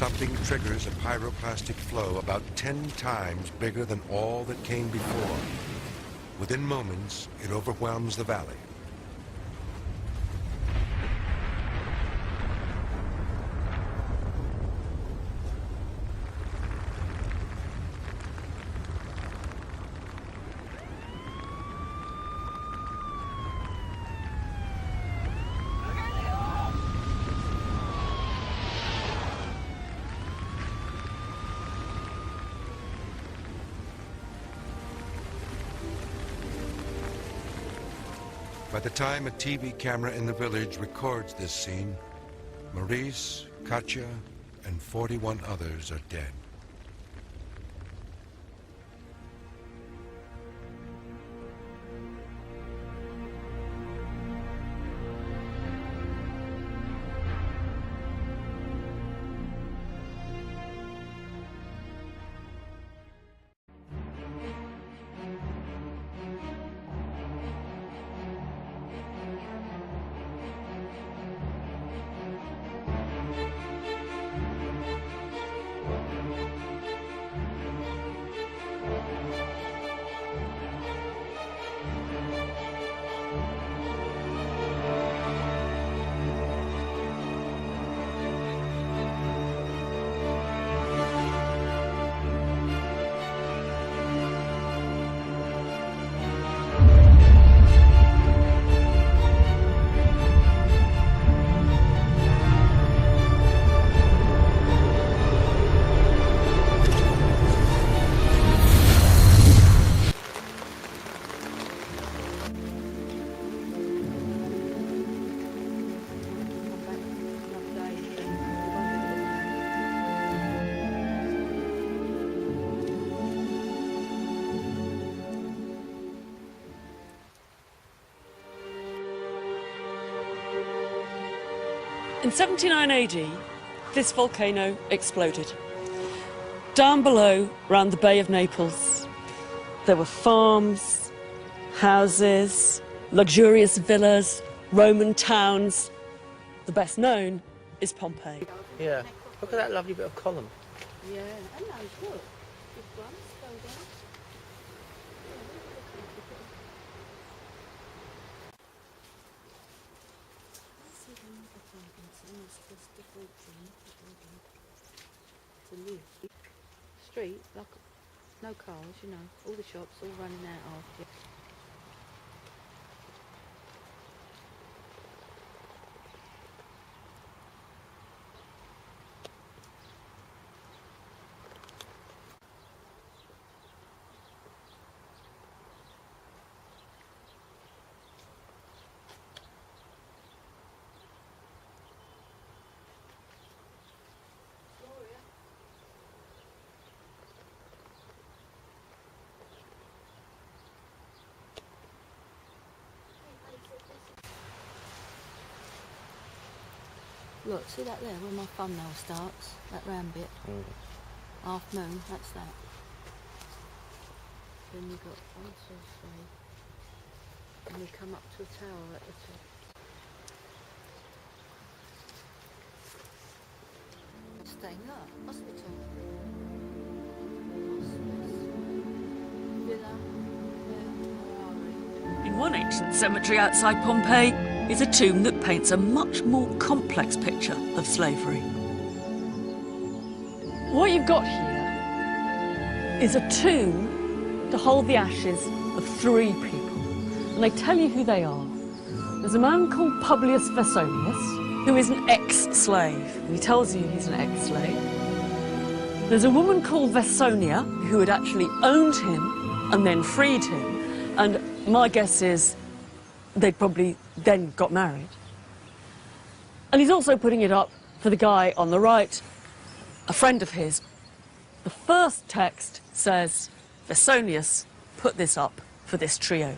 something triggers a pyroclastic flow about 10 times bigger than all that came before. Within moments, it overwhelms the valley. By the time a TV camera in the village records this scene, Maurice, Katja, and 41 others are dead. In 79 AD, this volcano exploded. Down below, around the Bay of Naples, there were farms, houses, luxurious villas, Roman towns. The best known is Pompeii. Yeah, look at that lovely bit of column. Yeah, hello, look. This one, slow down. Street, like no cars, you know, all the shops all running out after you. Look, see that there, where my thumbnail starts? That round bit? Half moon, that's that. Then you've got 1, 2, 3. And we come up to a tower at the top. Staying up, hospital. Hospice. Villa. Where are we? In one ancient cemetery outside Pompeii is a tomb that paints a much more complex picture of slavery. What you've got here is a tomb to hold the ashes of 3 people. And they tell you who they are. There's a man called Publius Vesuvius, who is an ex-slave. He tells you he's an ex-slave. There's a woman called Vesonia, who had actually owned him and then freed him. And my guess is they probably then got married. And he's also putting it up for the guy on the right, a friend of his. The first text says, Vesonius put this up for this trio.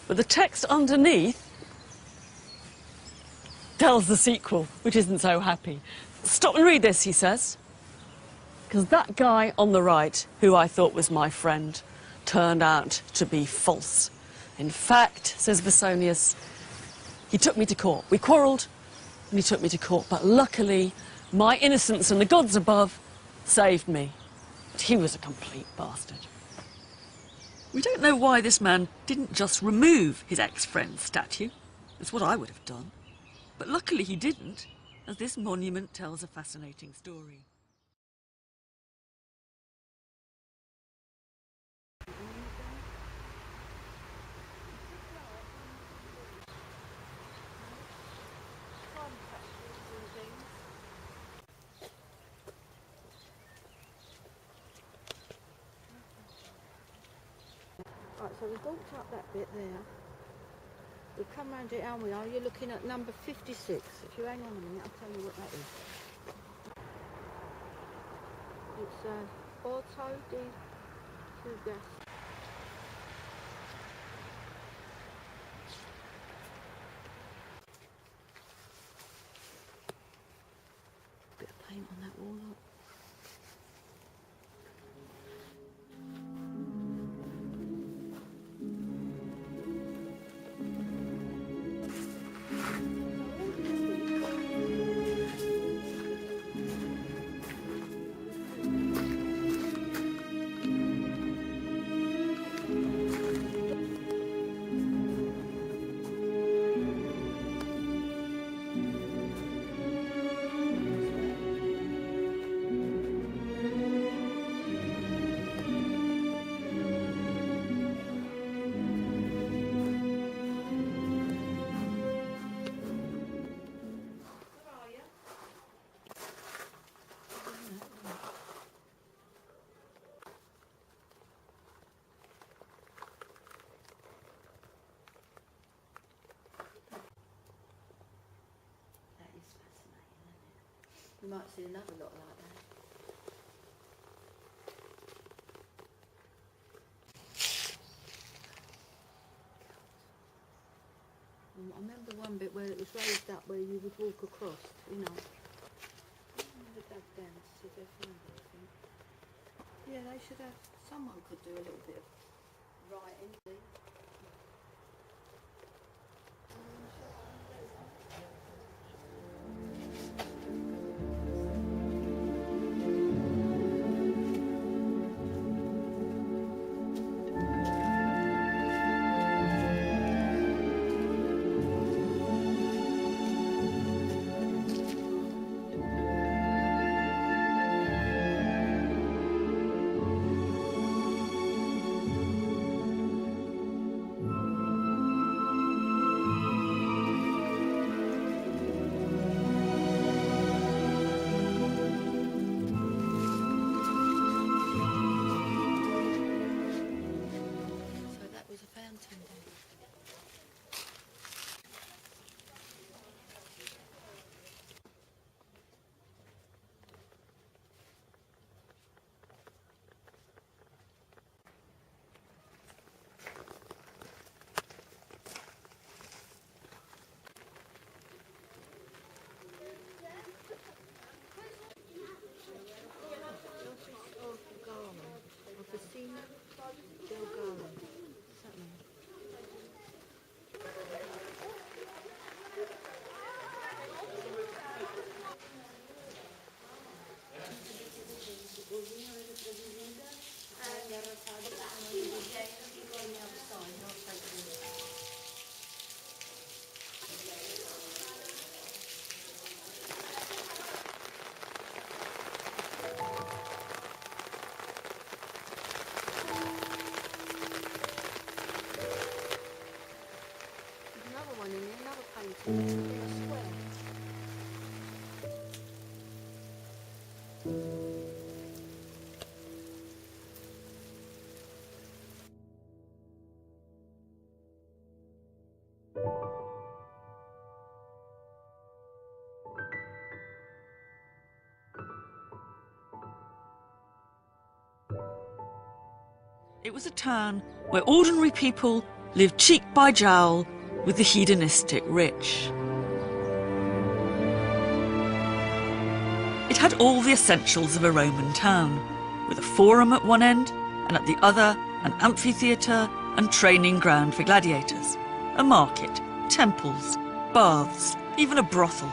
But the text underneath tells the sequel, which isn't so happy. Stop and read this, he says. Because that guy on the right, who I thought was my friend, turned out to be false. In fact, says Vesonius, he took me to court. We quarrelled and he took me to court, but luckily My innocence and the gods above saved me. But he was a complete bastard. We don't know why this man didn't just remove his ex-friend's statue. That's what I would have done. But luckily he didn't, as this monument tells a fascinating story. Right, so we've walked up that bit there. We've come round it, and we are. You're looking at number 56. If you hang on a minute, I'll tell you what that is. It's Auto di Fugas. Bit of paint on that wall, look. You might see another lot like that. I remember one bit where it was raised up where you would walk across, you know. Never dug down to see if they found anything. Yeah, they should have, someone could do a little bit of writing. It was a town where ordinary people lived cheek by jowl with the hedonistic rich. It had all the essentials of a Roman town, with a forum at one end and at the other an amphitheatre and training ground for gladiators, a market, temples, baths, even a brothel,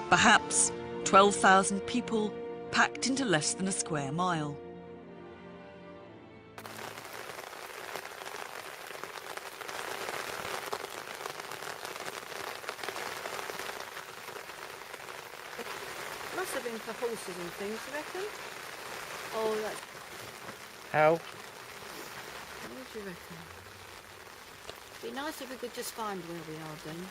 perhaps 12,000 people packed into less than a square mile. Must have been for horses and things, you reckon? Oh, that's... How? What do you reckon? It'd be nice if we could just find where we are then.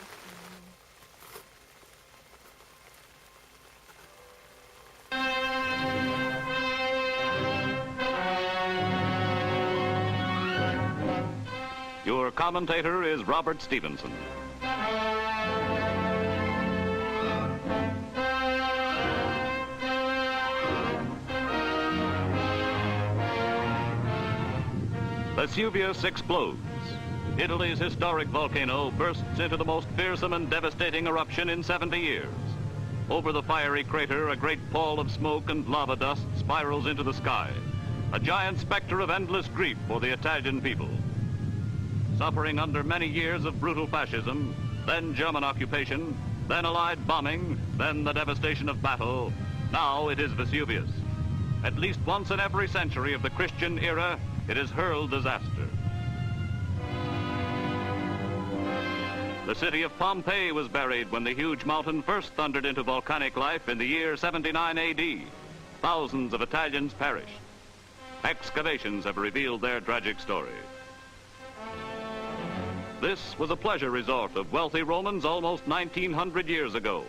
Your commentator is Robert Stevenson. Vesuvius explodes. Italy's historic volcano bursts into the most fearsome and devastating eruption in 70 years. Over the fiery crater, a great pall of smoke and lava dust spirals into the sky, a giant specter of endless grief for the Italian people. Suffering under many years of brutal fascism, then German occupation, then Allied bombing, then the devastation of battle, now it is Vesuvius. At least once in every century of the Christian era, it has hurled disaster. The city of Pompeii was buried when the huge mountain first thundered into volcanic life in the year 79 AD. Thousands of Italians perished. Excavations have revealed their tragic story. This was a pleasure resort of wealthy Romans almost 1,900 years ago.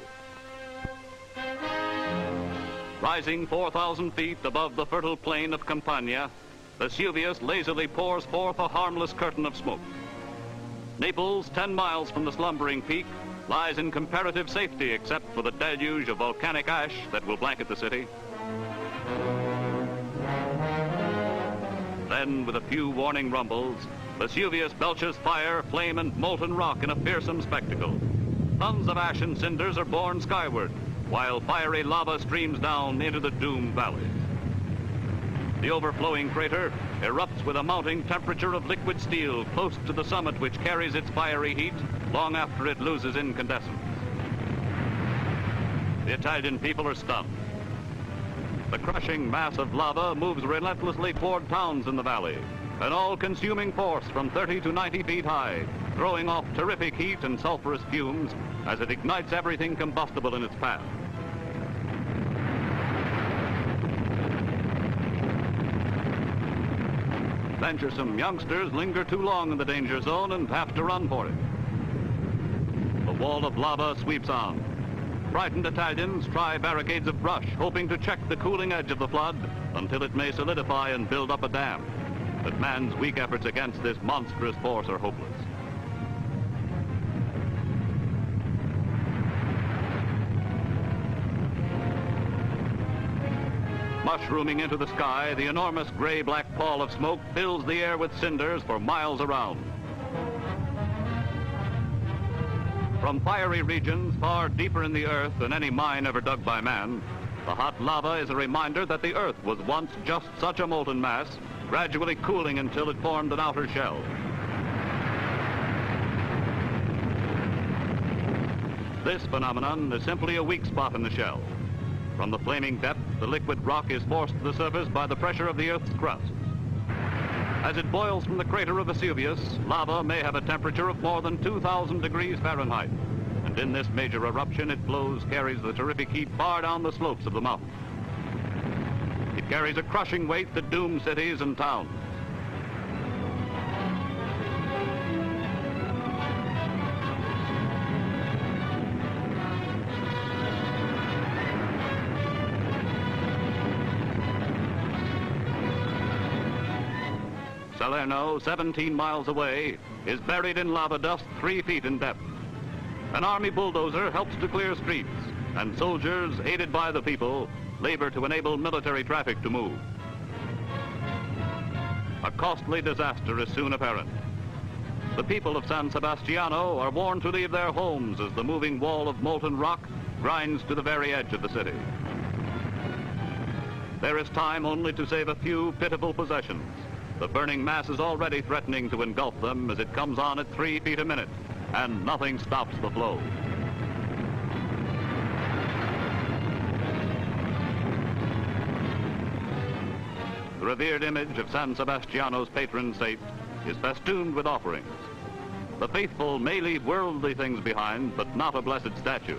Rising 4,000 feet above the fertile plain of Campania, Vesuvius lazily pours forth a harmless curtain of smoke. Naples, 10 miles from the slumbering peak, lies in comparative safety except for the deluge of volcanic ash that will blanket the city. Then, with a few warning rumbles, Vesuvius belches fire, flame, and molten rock in a fearsome spectacle. Tons of ash and cinders are borne skyward, while fiery lava streams down into the doomed valley. The overflowing crater erupts with a mounting temperature of liquid steel close to the summit, which carries its fiery heat long after it loses incandescence. The Italian people are stunned. The crushing mass of lava moves relentlessly toward towns in the valley, an all-consuming force from 30 to 90 feet high, throwing off terrific heat and sulfurous fumes as it ignites everything combustible in its path. Venturesome youngsters linger too long in the danger zone and have to run for it. The wall of lava sweeps on. Frightened Italians try barricades of brush, hoping to check the cooling edge of the flood until it may solidify and build up a dam. But man's weak efforts against this monstrous force are hopeless. Mushrooming into the sky, the enormous gray-black pall of smoke fills the air with cinders for miles around. From fiery regions far deeper in the earth than any mine ever dug by man, the hot lava is a reminder that the earth was once just such a molten mass, gradually cooling until it formed an outer shell. This phenomenon is simply a weak spot in the shell. From the flaming depth, the liquid rock is forced to the surface by the pressure of the Earth's crust. As it boils from the crater of Vesuvius, lava may have a temperature of more than 2,000 degrees Fahrenheit. And in this major eruption, it carries the terrific heat far down the slopes of the mountain. It carries a crushing weight that dooms cities and towns. Salerno, 17 miles away, is buried in lava dust 3 feet in depth. An army bulldozer helps to clear streets, and soldiers, aided by the people, labor to enable military traffic to move. A costly disaster is soon apparent. The people of San Sebastiano are warned to leave their homes as the moving wall of molten rock grinds to the very edge of the city. There is time only to save a few pitiful possessions. The burning mass is already threatening to engulf them as it comes on at 3 feet a minute, and nothing stops the flow. The revered image of San Sebastiano's patron saint is festooned with offerings. The faithful may leave worldly things behind, but not a blessed statue.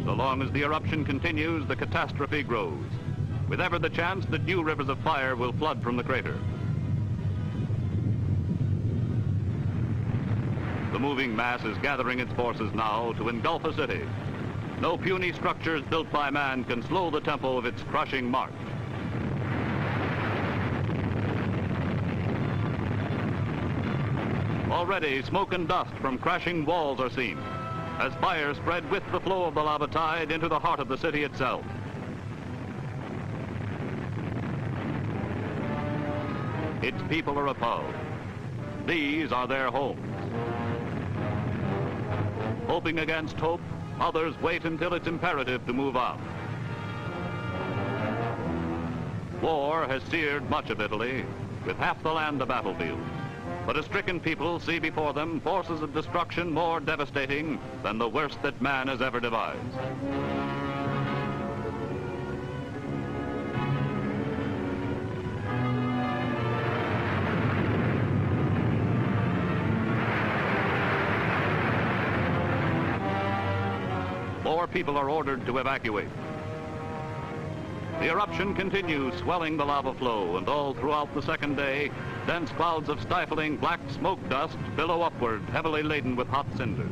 So long as the eruption continues, the catastrophe grows, with ever the chance that new rivers of fire will flood from the crater. The moving mass is gathering its forces now to engulf a city. No puny structures built by man can slow the tempo of its crushing march. Already, smoke and dust from crashing walls are seen, as fire spread with the flow of the lava tide into the heart of the city itself. Its people are appalled. These are their homes. Hoping against hope, others wait until it's imperative to move on. War has seared much of Italy, with half the land a battlefield. But a stricken people see before them forces of destruction more devastating than the worst that man has ever devised. More people are ordered to evacuate. The eruption continues, swelling the lava flow, and all throughout the second day, dense clouds of stifling black smoke dust billow upward, heavily laden with hot cinders.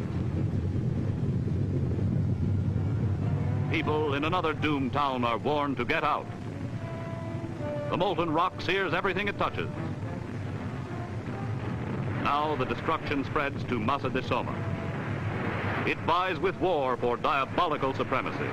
People in another doomed town are warned to get out. The molten rock sears everything it touches. Now the destruction spreads to Massa di Soma. It vies with war for diabolical supremacy.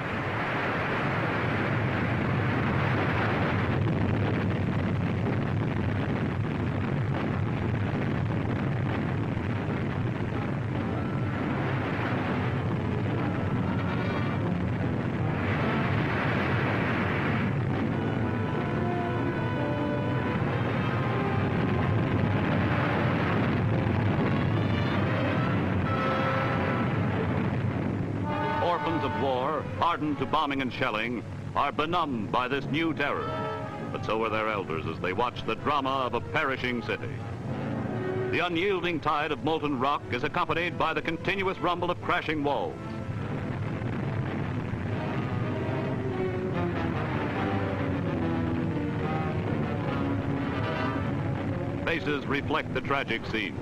Orphans of war, hardened to bombing and shelling, are benumbed by this new terror. But so are their elders as they watch the drama of a perishing city. The unyielding tide of molten rock is accompanied by the continuous rumble of crashing walls. Faces reflect the tragic scene.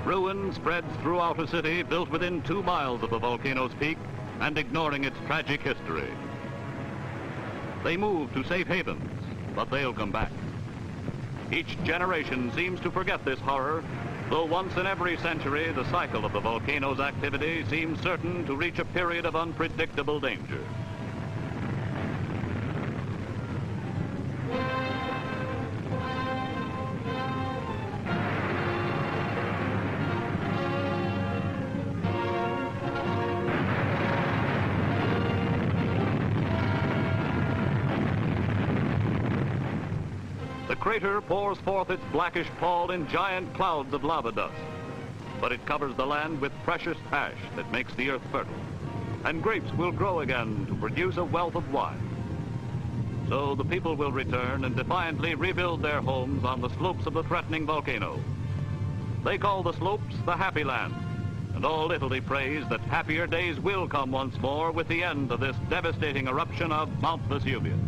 Ruin spreads throughout a city built within 2 miles of the volcano's peak and ignoring its tragic history. They move to safe havens, but they'll come back. Each generation seems to forget this horror, though once in every century the cycle of the volcano's activity seems certain to reach a period of unpredictable danger. The crater pours forth its blackish pall in giant clouds of lava dust, but it covers the land with precious ash that makes the earth fertile, and grapes will grow again to produce a wealth of wine. So the people will return and defiantly rebuild their homes on the slopes of the threatening volcano. They call the slopes the Happy Land, and all Italy prays that happier days will come once more with the end of this devastating eruption of Mount Vesuvius.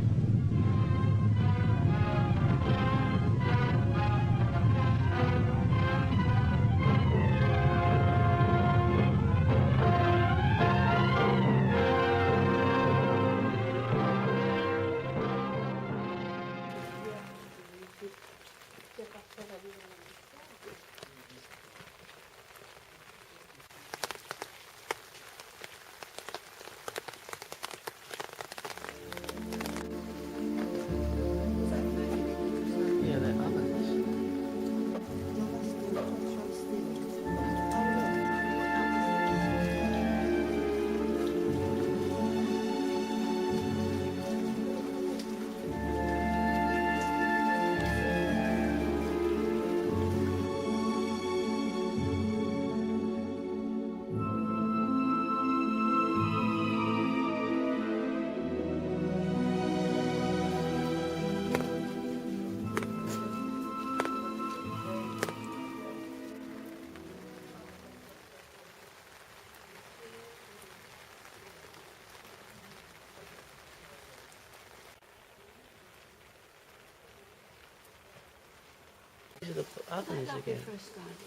the ovens Lucky again. for a steak.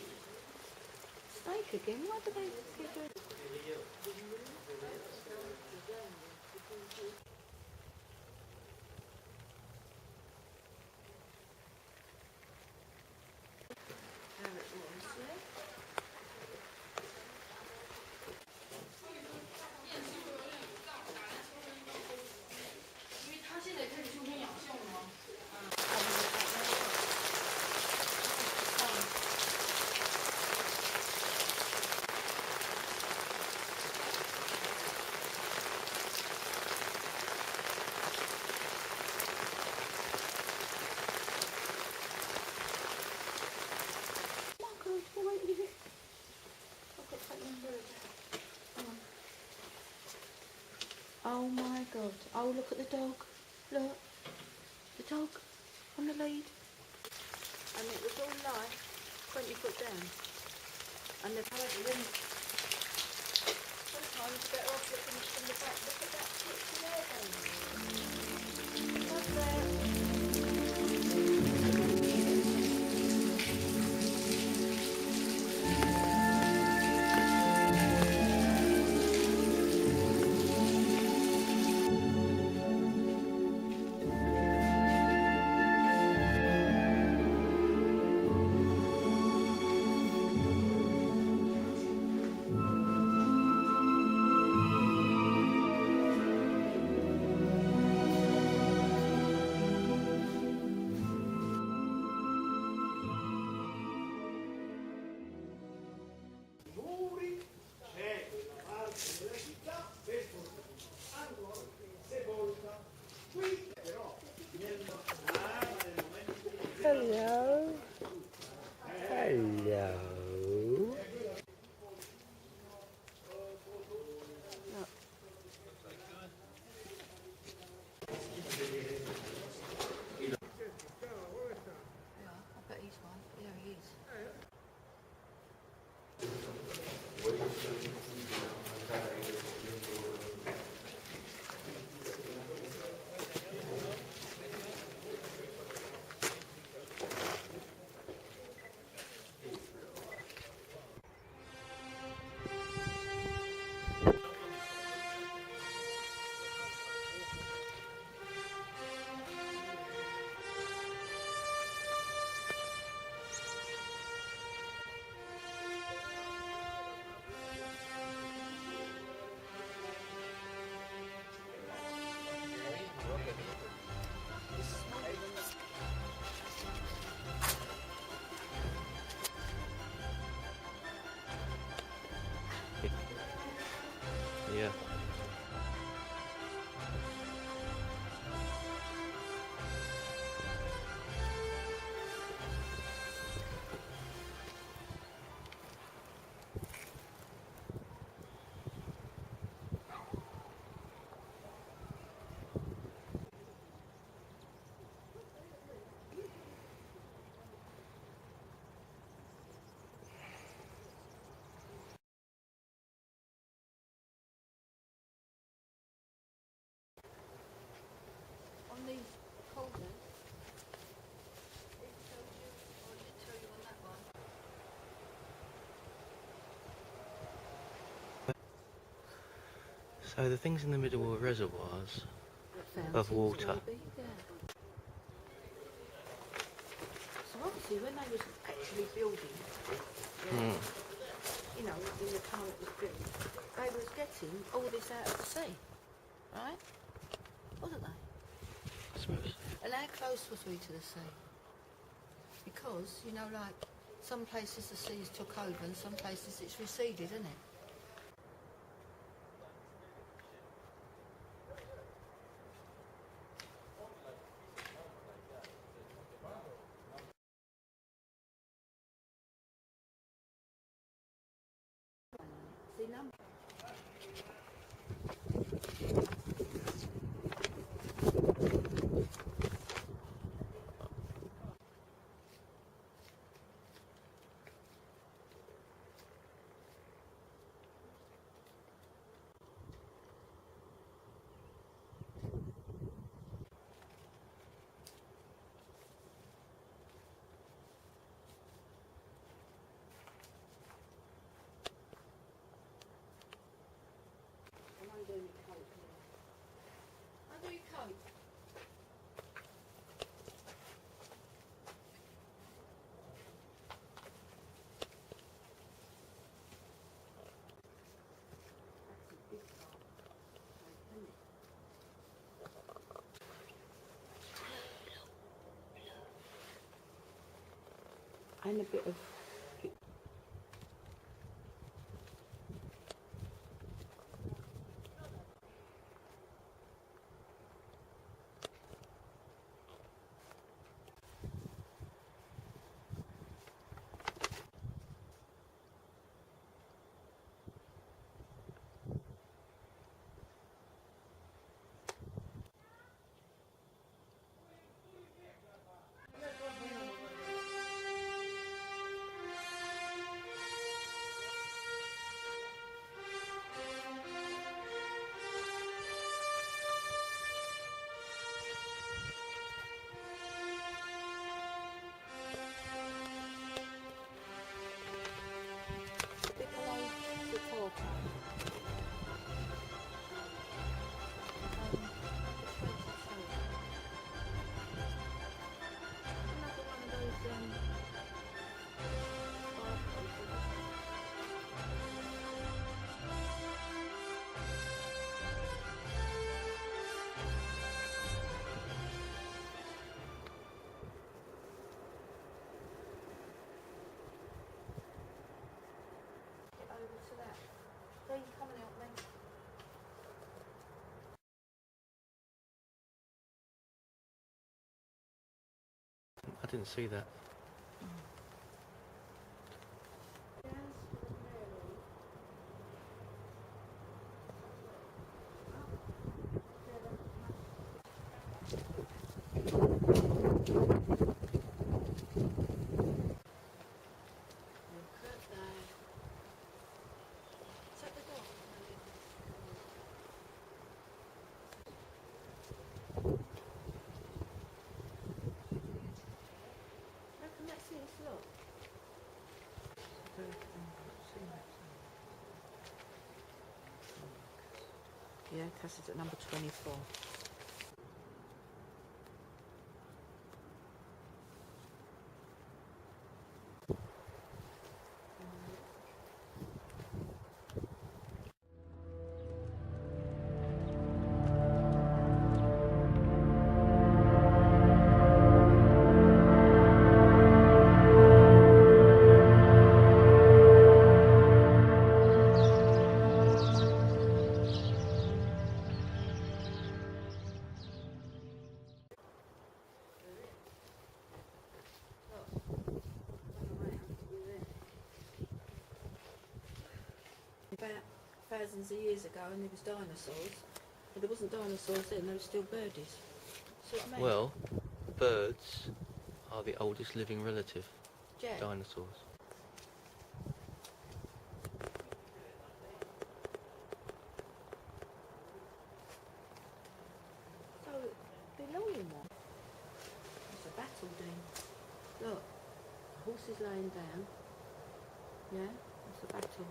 Steak again? Why do they give her... Oh my God. Oh, look at the dog. Look. The dog on the lead. And it was all light, 20 foot down. And they've had it in. Sometimes you're better off looking from the back. Look at that picture there. What's there? Hello. Hello. I bet he's one. Yeah, he is. Yeah. On these cauldrons, it tells you, or did it tell you on that one? So the things in the middle were reservoirs of water. Maybe, yeah. So obviously when they was actually building, you know, in the time it was built, they was getting all this out of the sea, right? Wasn't they? I suppose. And how close was we to the sea? Because, you know, like, some places the seas took over and some places it's receded, isn't it? See, number. and a bit of I didn't see that. Yeah, Cass is at number 24. About thousands of years ago, and there was dinosaurs, but there wasn't dinosaurs then. There were still birdies. See what I mean? Well, birds are the oldest living relative. Jack, Dinosaurs. so the longing one. It's a battle, Dean. Look, horse is laying down. Yeah, it's a battle.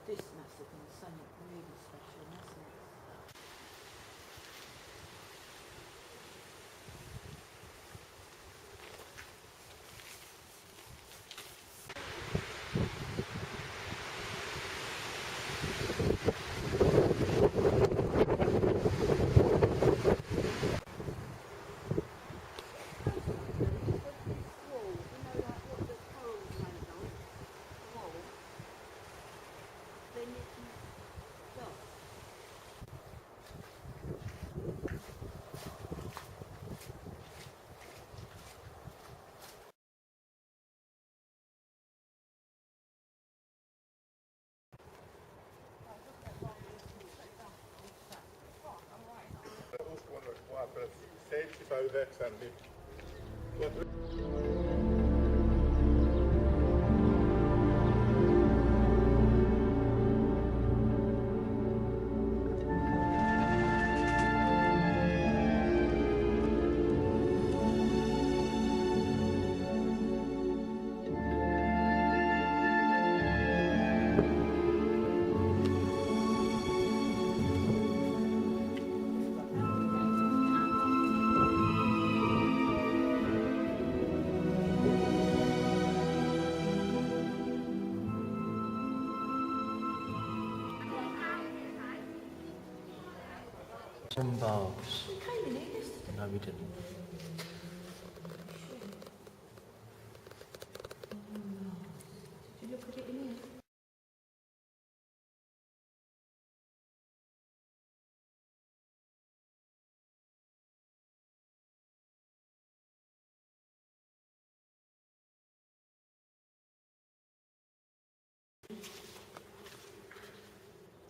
This must have been something really special, mustn't it? Uskon 7-9, niin Some baths. We came in here yesterday. No, we didn't. Did you look at it in here?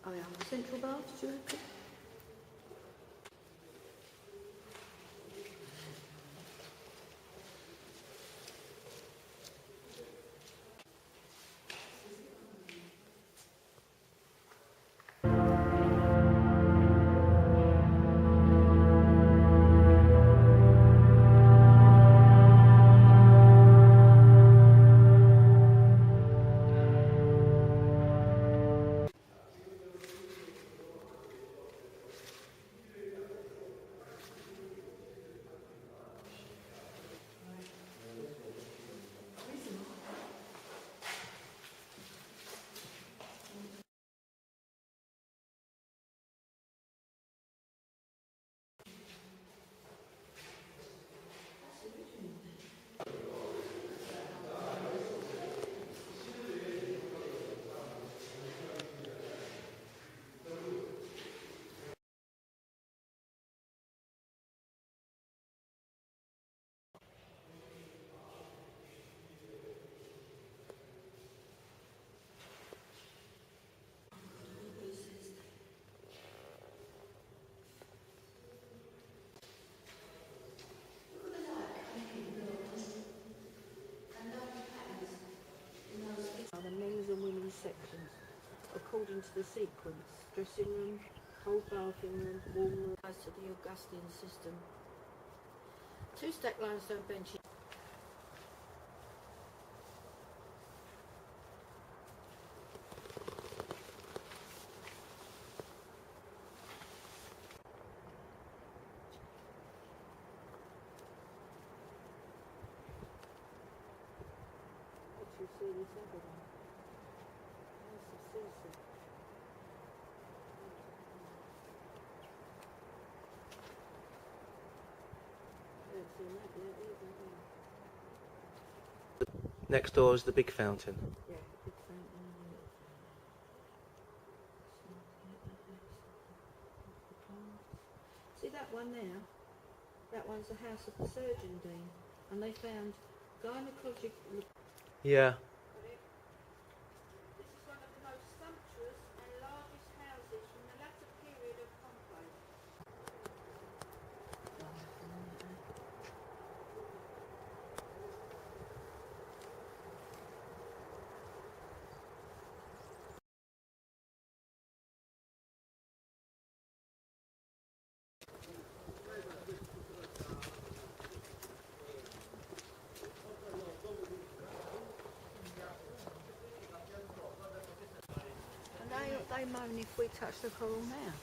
Oh yeah, central baths, do you reckon? The men's and women's sections, according to the sequence: dressing room, cold bathing room, warm room. As to the Augustine system, 2 stacked limestone benches. What you see this evidence? Next door is the big fountain. Yeah, big fountain. See that one there? That one's the house of the surgeon dean, and they found gynecological. Yeah. This is one of the most sumptuous and largest houses from the latter period of Pompeii. They moan if we touch the coral now.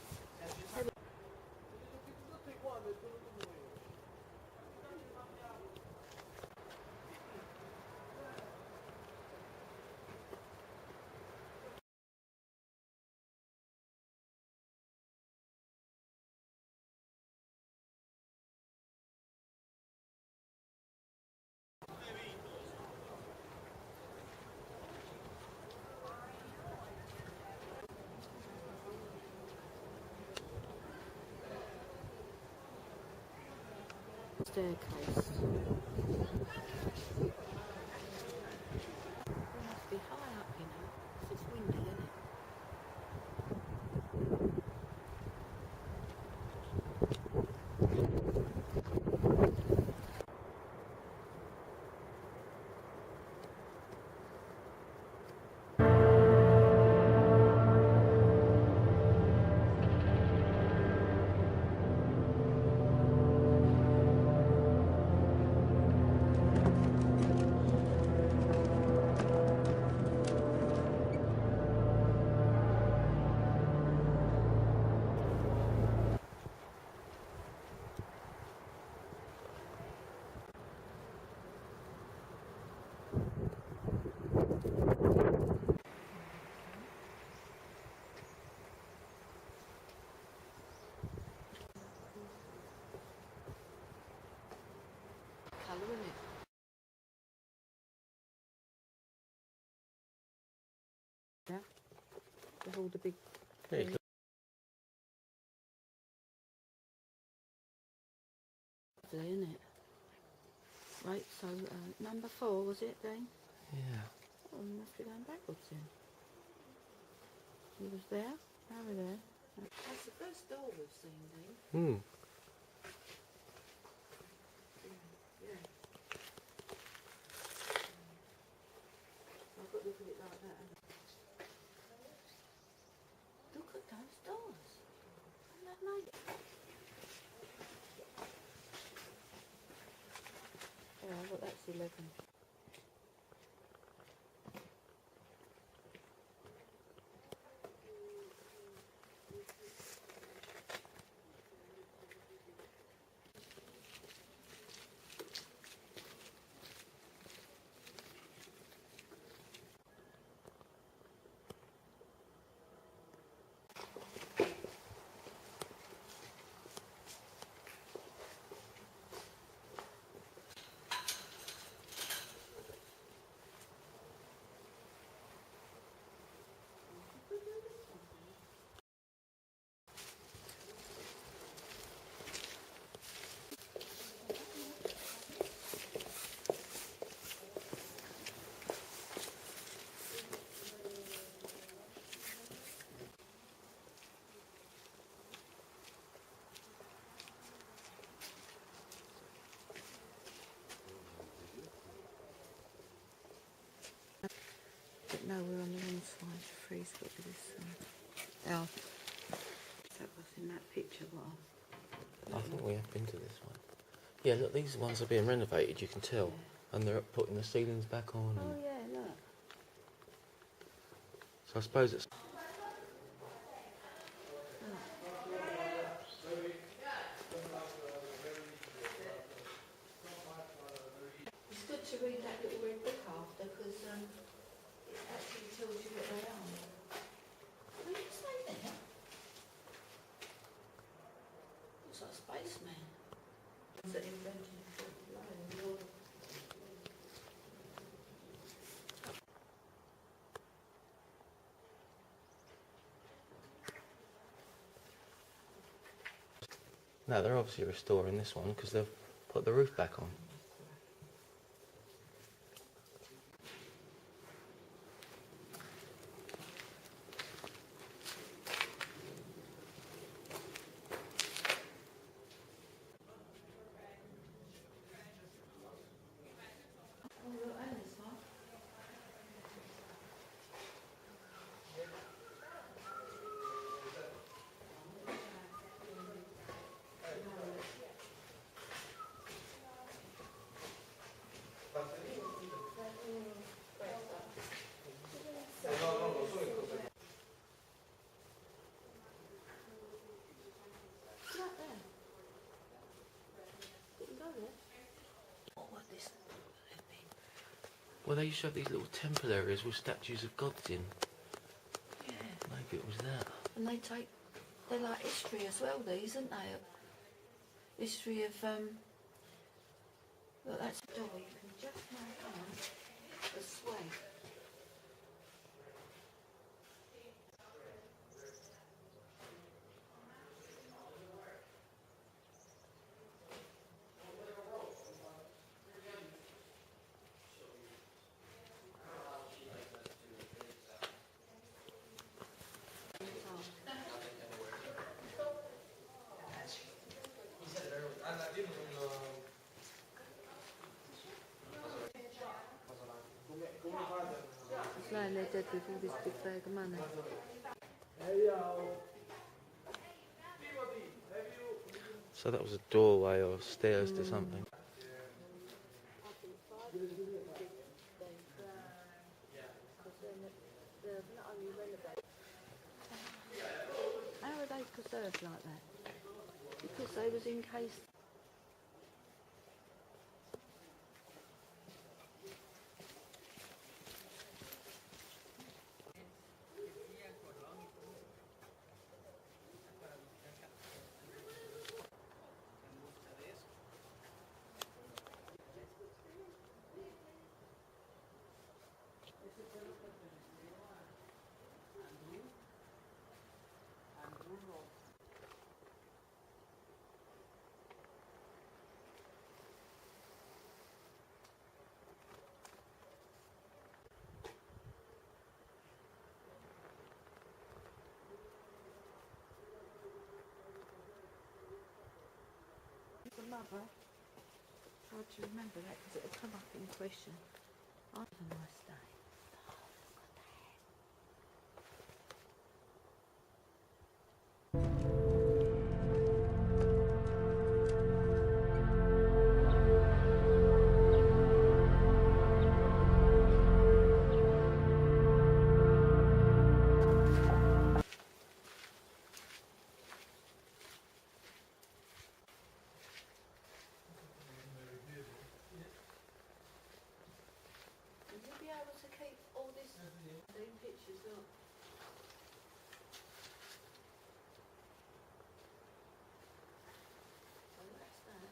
Staircase. It must be high up, you know, 'cause it's windy, isn't it? Yeah. With all the big. Yeah, things. Lovely, isn't it? Right, so number 4 was it then? yeah. Oh, we must be going backwards then. He was there, now we're there. That's the first door we've seen, Dean. Hmm. Yeah. I've got to look at it like that. Look at those doors. Isn't that nice? Yeah, well, that's 11. But no, we're on the wrong side. Free's got to be this side. Oh, that was in that picture. What? I think we have been to this one. Yeah, look, these ones are being renovated, you can tell. Yeah. And they're putting the ceilings back on. Oh And yeah, look. so I suppose it's... It's good to read that little red book after because it actually tells you what they are. What did you say there? Looks like a spaceman. That invented the No, they're obviously restoring this one because they've put the roof back on. Oh, look, and this one. Right there. Didn't go there. What was this? Well, they used to have these little temple areas with statues of gods in. Yeah. Maybe it was that. And they're like history as well, these, aren't they? History of, look, that's a door, you can just make on the sway. He's lying there dead with all this big bag of money. So that was a doorway or stairs to something. How are they preserved like that? Because they was encased. brother. Hard to remember that because it'll come up in question. Have a nice day. Will you be able to keep all this doing pictures up? So that's that.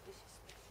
This is special.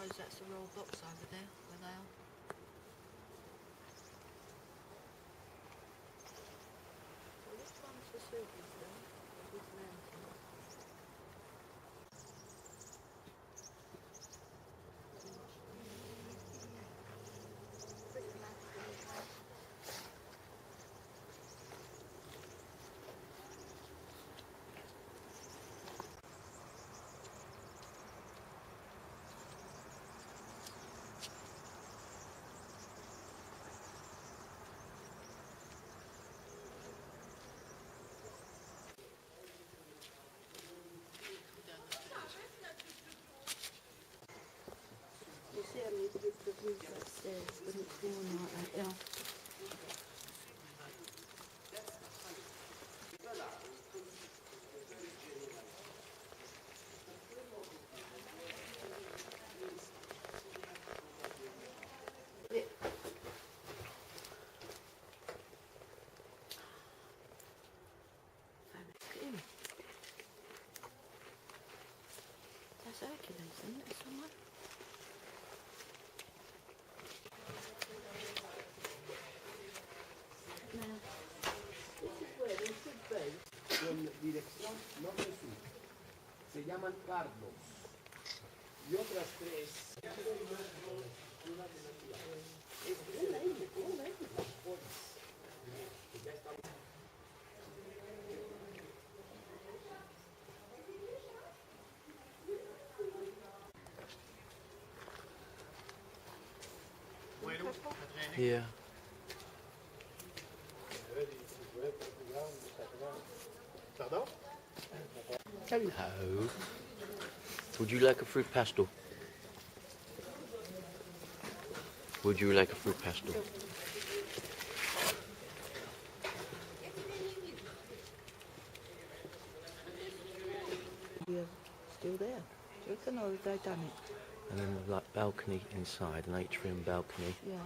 I suppose that's the royal box over there, where they are. So this one's Vesuvius then, of this mountain. circulars, isn't it, somewhere? Now, this is where they should be. Con dirección norte-sur. Se llaman Carlos. Y otras tres. Yeah. Pardon? No. Would you like a fruit pastel? Would you like a fruit pastel? Yeah, still there. Do you reckon, or have they done it? And then the like balcony inside, an atrium balcony. Yeah.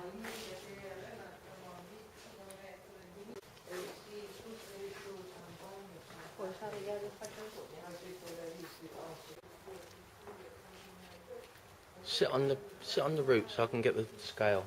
Sit on the root so I can get the scale.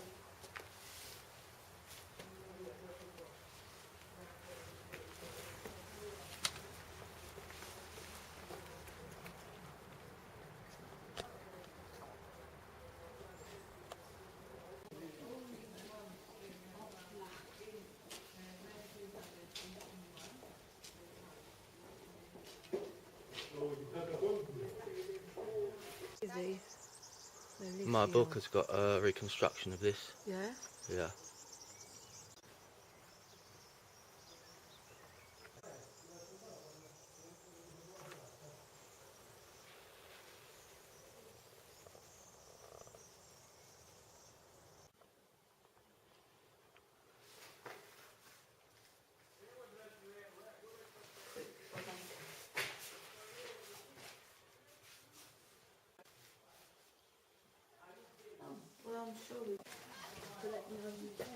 My book has got a reconstruction of this. Yeah? Yeah. Well, I'm sure we to let you know you there.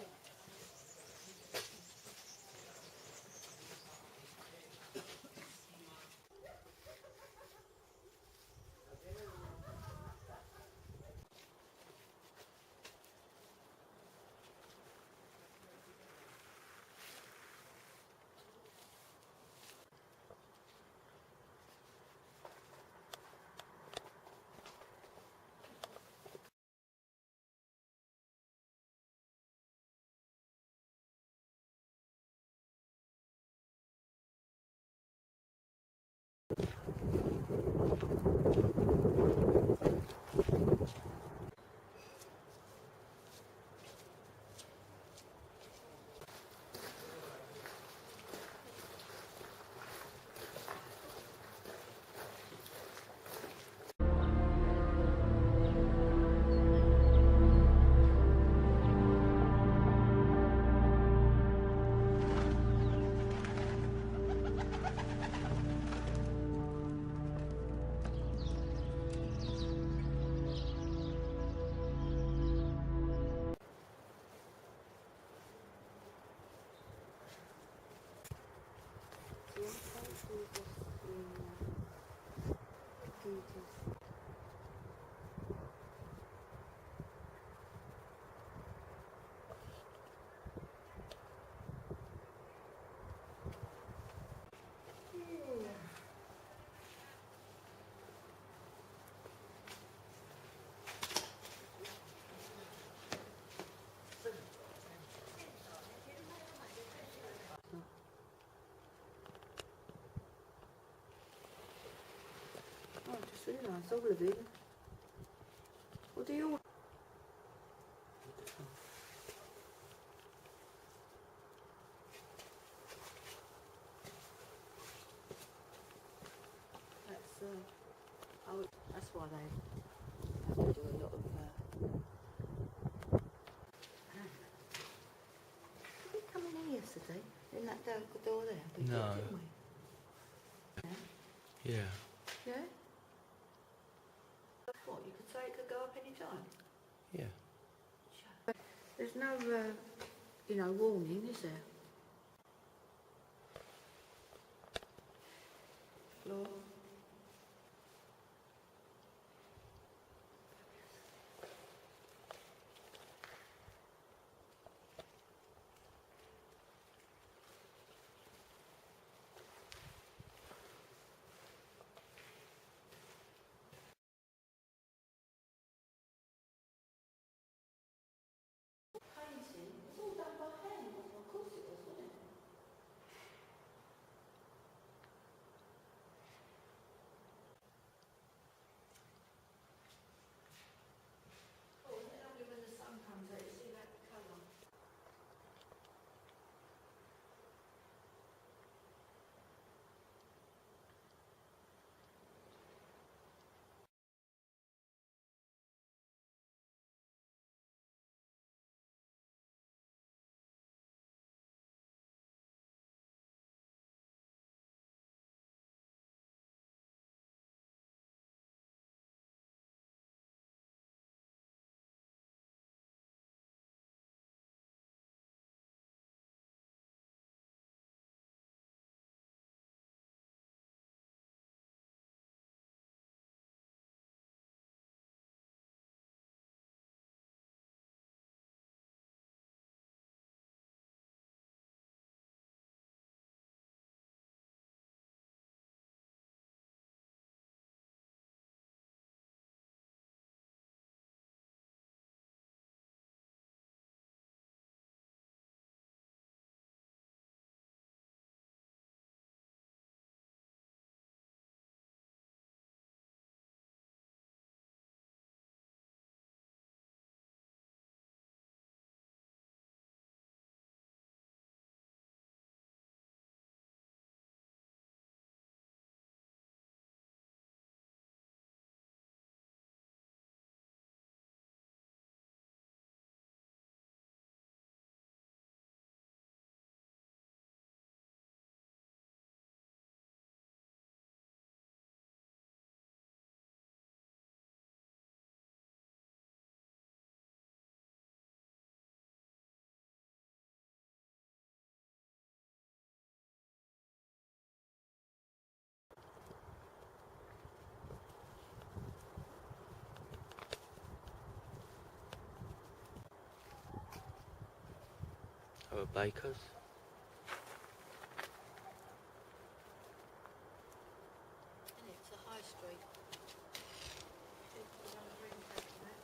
Oh, I just realised all of it. What do you... That's why they have to do a lot of... Did we come in here yesterday? In that door there? We No. did, didn't we? Yeah. Yeah? What, you could say it could go up any time? Yeah. There's no, you know, warning, is there? Floor. a baker's. And it's a high street. People run a ring taking it.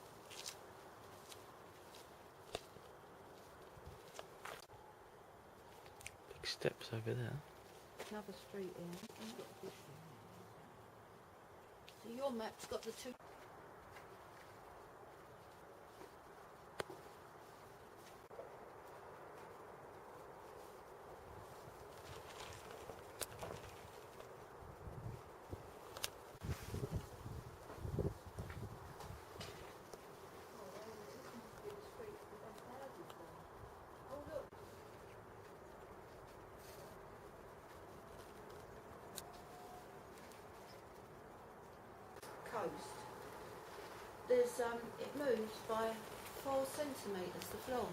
Big steps over there. Another street in. So your map's got the two. Coast, there's it moves by 4 centimetres the floor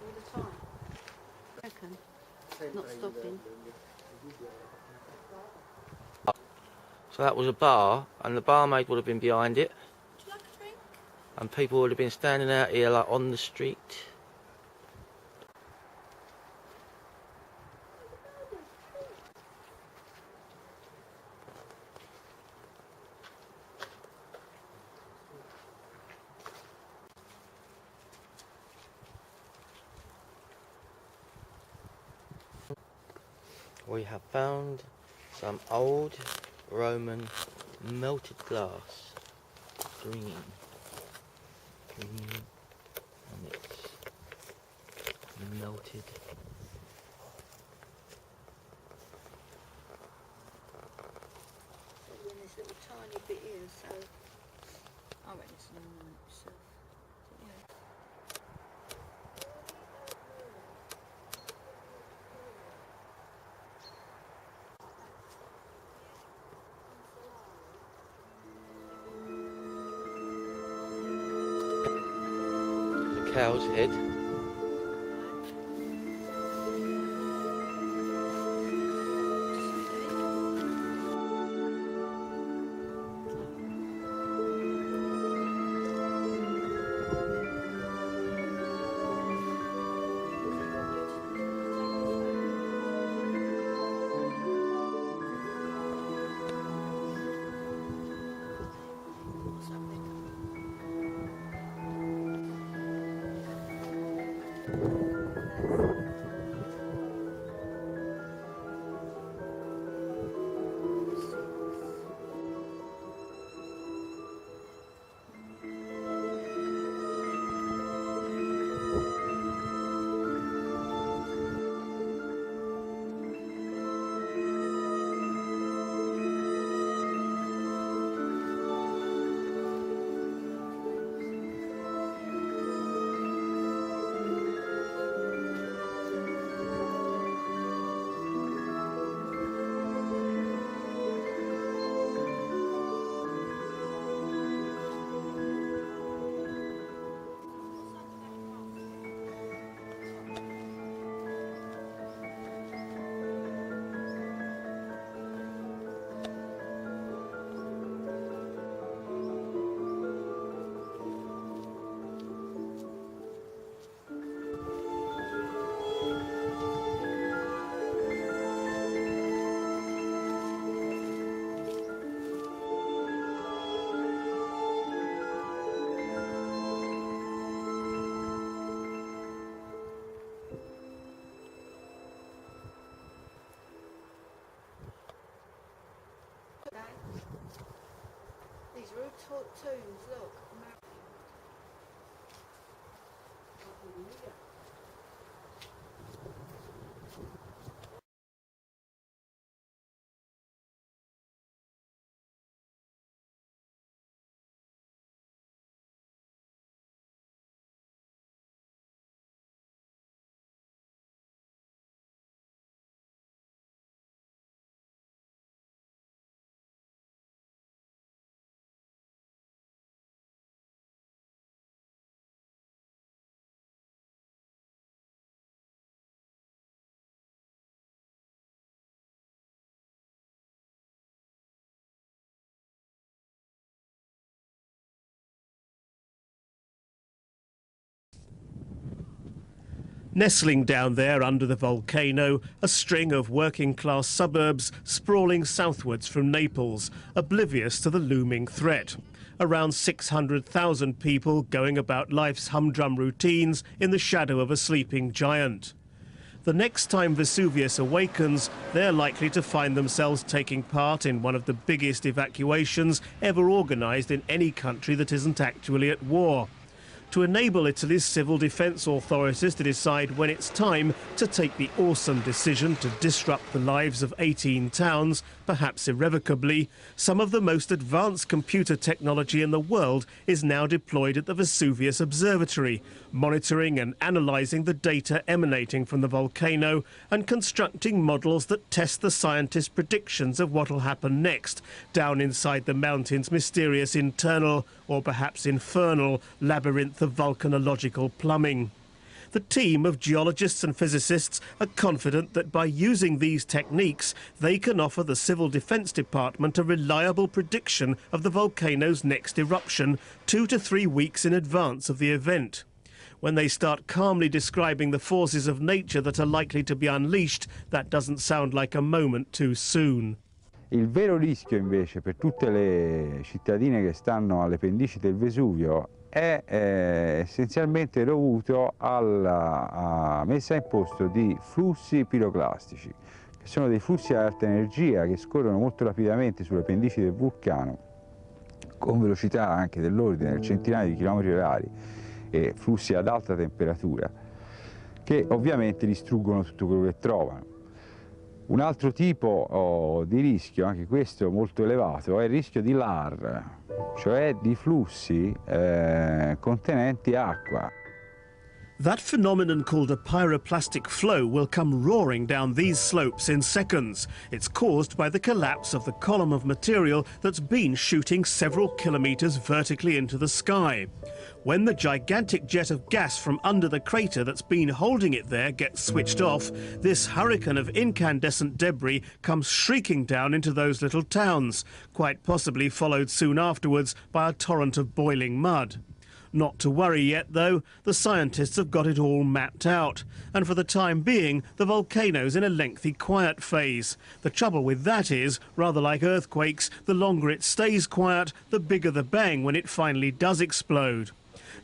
all the time. Reckon not stopping. So that was a bar, and the barmaid would have been behind it, Would you like a drink? and people would have been standing out here like on the street. We have found some old Roman melted glass. Green. Green. And it's melted. In this little tiny bit here, so I reckon it's an ornament itself. Yeah. The cow's head. These are all tombs, look. Nestling down there under the volcano, a string of working-class suburbs sprawling southwards from Naples, oblivious to the looming threat. Around 600,000 people going about life's humdrum routines in the shadow of a sleeping giant. The next time Vesuvius awakens, they're likely to find themselves taking part in one of the biggest evacuations ever organised in any country that isn't actually at war. To enable Italy's civil defence authorities to decide when it's time to take the awesome decision to disrupt the lives of 18 towns, perhaps irrevocably, some of the most advanced computer technology in the world is now deployed at the Vesuvius Observatory, monitoring and analysing the data emanating from the volcano and constructing models that test the scientists' predictions of what'll happen next, down inside the mountain's mysterious internal, or perhaps infernal, labyrinth of volcanological plumbing. The team of geologists and physicists are confident that by using these techniques, they can offer the Civil Defence Department a reliable prediction of the volcano's next eruption 2 to 3 weeks in advance of the event. When they start calmly describing the forces of nature that are likely to be unleashed, that doesn't sound like a moment too soon. Il vero rischio invece per tutte le cittadine che stanno alle pendici del Vesuvio è essenzialmente dovuto alla messa in posto di flussi piroclastici, che sono dei flussi ad alta energia che scorrono molto rapidamente sulle pendici del vulcano, con velocità anche dell'ordine del centinaia di chilometri orari e flussi ad alta temperatura, che ovviamente distruggono tutto quello che trovano. Un altro tipo di rischio, anche questo molto elevato, è il rischio di LAR, cioè di flussi contenenti acqua. That phenomenon called a pyroclastic flow will come roaring down these slopes in seconds. It's caused by the collapse of the column of material that's been shooting several kilometres vertically into the sky. When the gigantic jet of gas from under the crater that's been holding it there gets switched off, this hurricane of incandescent debris comes shrieking down into those little towns, quite possibly followed soon afterwards by a torrent of boiling mud. Not to worry yet, though, the scientists have got it all mapped out. And for the time being, the volcano's in a lengthy quiet phase. The trouble with that is, rather like earthquakes, the longer it stays quiet, the bigger the bang when it finally does explode.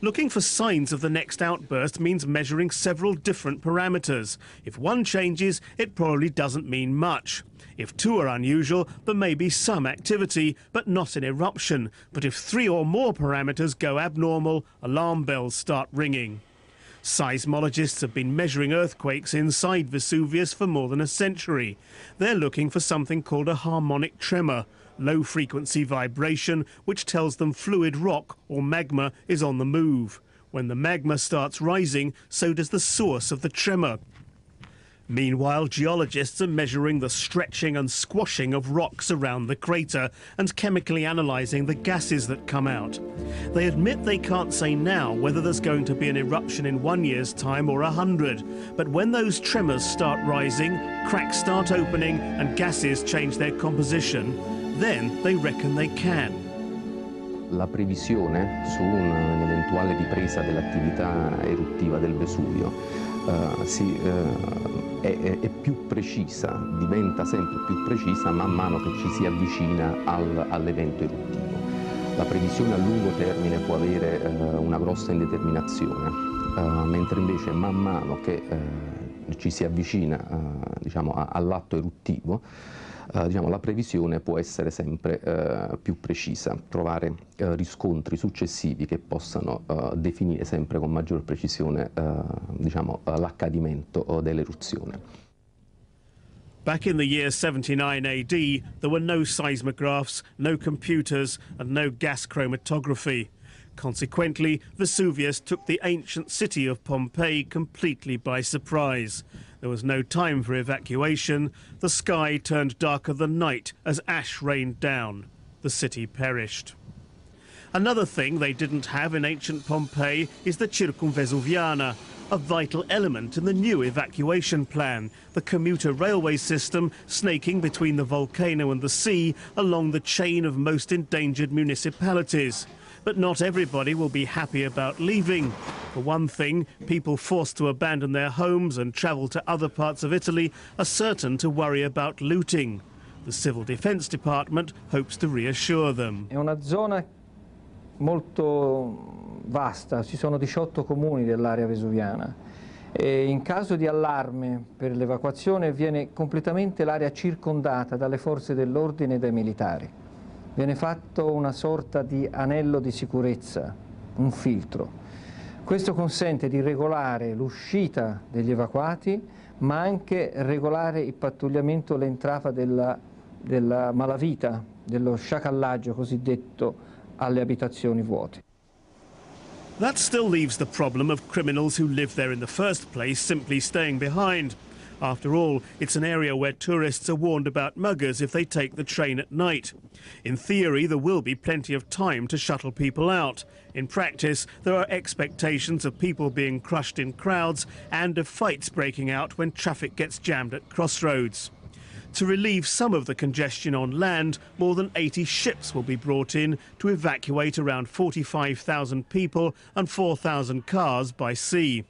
Looking for signs of the next outburst means measuring several different parameters. If one changes, it probably doesn't mean much. If 2 are unusual, there may be some activity, but not an eruption. But if 3 or more parameters go abnormal, alarm bells start ringing. Seismologists have been measuring earthquakes inside Vesuvius for more than a century. They're looking for something called a harmonic tremor, low-frequency vibration, which tells them fluid rock or magma is on the move. When the magma starts rising, so does the source of the tremor. Meanwhile, geologists are measuring the stretching and squashing of rocks around the crater and chemically analysing the gases that come out. They admit they can't say now whether there's going to be an eruption in 1 year's time or 100, but when those tremors start rising, cracks start opening and gases change their composition, then they reckon they can. La previsione su un'eventuale ripresa dell'attività eruttiva del Vesuvio è più precisa, diventa sempre più precisa man mano che ci si avvicina all'evento eruttivo. La previsione a lungo termine può avere una grossa indeterminazione, mentre invece man mano che ci si avvicina diciamo, all'atto eruttivo, diciamo, la previsione può essere sempre più precisa, trovare riscontri successivi che possano definire sempre con maggior precisione diciamo, l'accadimento dell'eruzione. Back in the year 79 AD, there were no seismographs, no computers and no gas chromatography. Consequently, Vesuvius took the ancient city of Pompeii completely by surprise. There was no time for evacuation. The sky turned darker than night as ash rained down. The city perished. Another thing they didn't have in ancient Pompeii is the Circumvesuviana, a vital element in the new evacuation plan, the commuter railway system snaking between the volcano and the sea along the chain of most endangered municipalities. But not everybody will be happy about leaving. For one thing, people forced to abandon their homes and travel to other parts of Italy are certain to worry about looting. The Civil Defence Department hopes to reassure them. È una zona molto vasta, ci sono 18 comuni dell'area vesuviana e in caso di allarme per l'evacuazione viene completamente l'area circondata dalle forze dell'ordine e dai militari. Viene fatto una sorta di anello di sicurezza, un filtro. Questo consente di regolare l'uscita degli evacuati, ma anche regolare il pattugliamento, l'entrata della malavita, dello sciacallaggio cosiddetto alle abitazioni vuote. That still leaves the problem of criminals who live there in the first place simply staying behind. After all, it's an area where tourists are warned about muggers if they take the train at night. In theory, there will be plenty of time to shuttle people out. In practice, there are expectations of people being crushed in crowds and of fights breaking out when traffic gets jammed at crossroads. To relieve some of the congestion on land, more than 80 ships will be brought in to evacuate around 45,000 people and 4,000 cars by sea.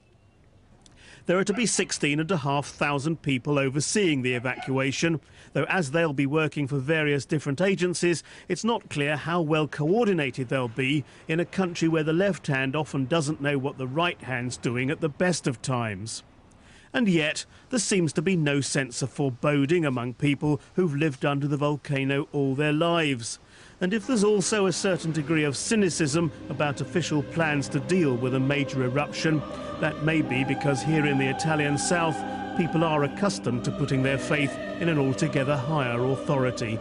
There are to be 16,500 people overseeing the evacuation, though as they'll be working for various different agencies, it's not clear how well coordinated they'll be in a country where the left hand often doesn't know what the right hand's doing at the best of times. And yet, there seems to be no sense of foreboding among people who've lived under the volcano all their lives. And if there's also a certain degree of cynicism about official plans to deal with a major eruption, that may be because here in the Italian south, people are accustomed to putting their faith in an altogether higher authority.